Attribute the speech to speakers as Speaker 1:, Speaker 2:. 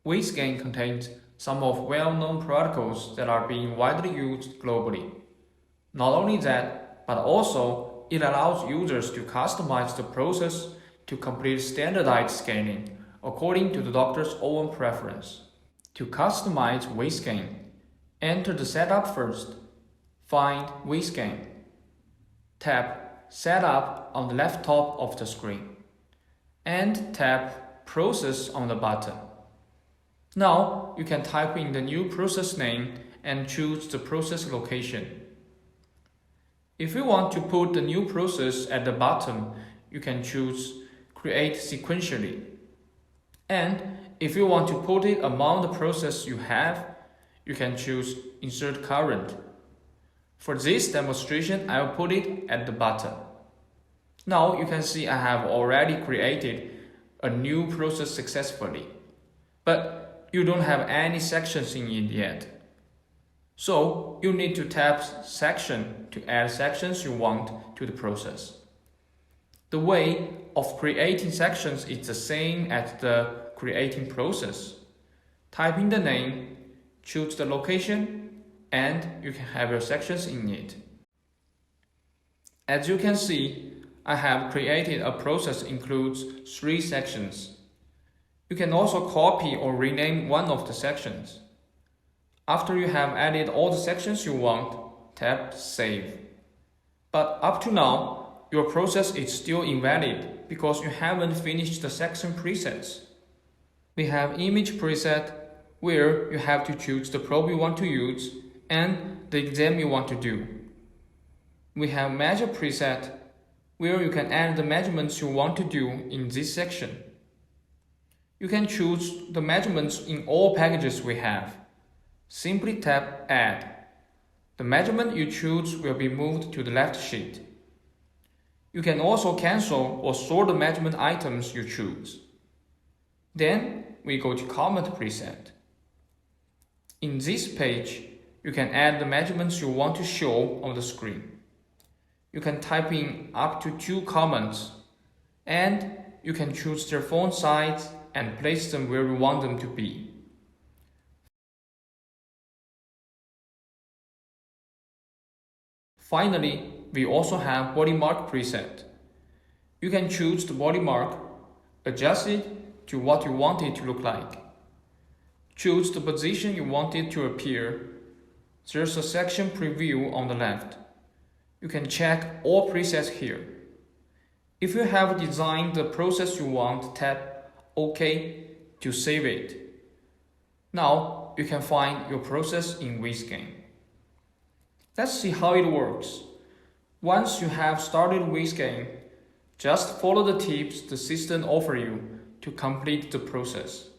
Speaker 1: wiScan contains some of well-known protocols that are being widely used globally. Not only that, but also it allows users to customize the process to complete standardized scanning according to the doctor's own preference. To customize wiScan, enter the setup first, find wiScan, tap Setup on the left top of the screen, and tap Process on the button. Now you can type in the new process name and choose the process location. If you want to put the new process at the bottom, you can choose Create Sequentially. And if you want to put it among the process you have, you can choose Insert Current. For this demonstration, I will put it at the bottom. Now you can see I have already created a new process successfully, but you don't have any sections in it yet. So you need to tap Section to add sections you want to the process. The way of creating sections is the same as the creating process. Type in the name, choose the location, and you can have your sections in it. As you can see, I have created a process includes 3 sections. You can also copy or rename one of the sections. After you have added all the sections you want, tap Save. But up to now, your process is still invalid because you haven't finished the section presets. We have Image preset, where you have to choose the probe you want to use and the exam you want to do. We have Measure preset, where you can add the measurements you want to do in this section. You can choose the measurements in all packages we have. Simply tap Add. The measurement you choose will be moved to the left sheet. You can also cancel or sort the measurement items you choose. Then we go to Comment preset. In this page, you can add the measurements you want to show on the screen. You can type in up to 2 comments, and you can choose their font size and place them where you want them to be. Finally, we also have Body Mark preset. You can choose the body mark, adjust it to what you want it to look like. Choose the position you want it to appear. There's a section preview on the left. You can check all presets here. If you have designed the process you want, tap OK to save it. Now you can find your process in wiScan. Let's see how it works. Once you have started wiScan, just follow the tips the system offers you to complete the process.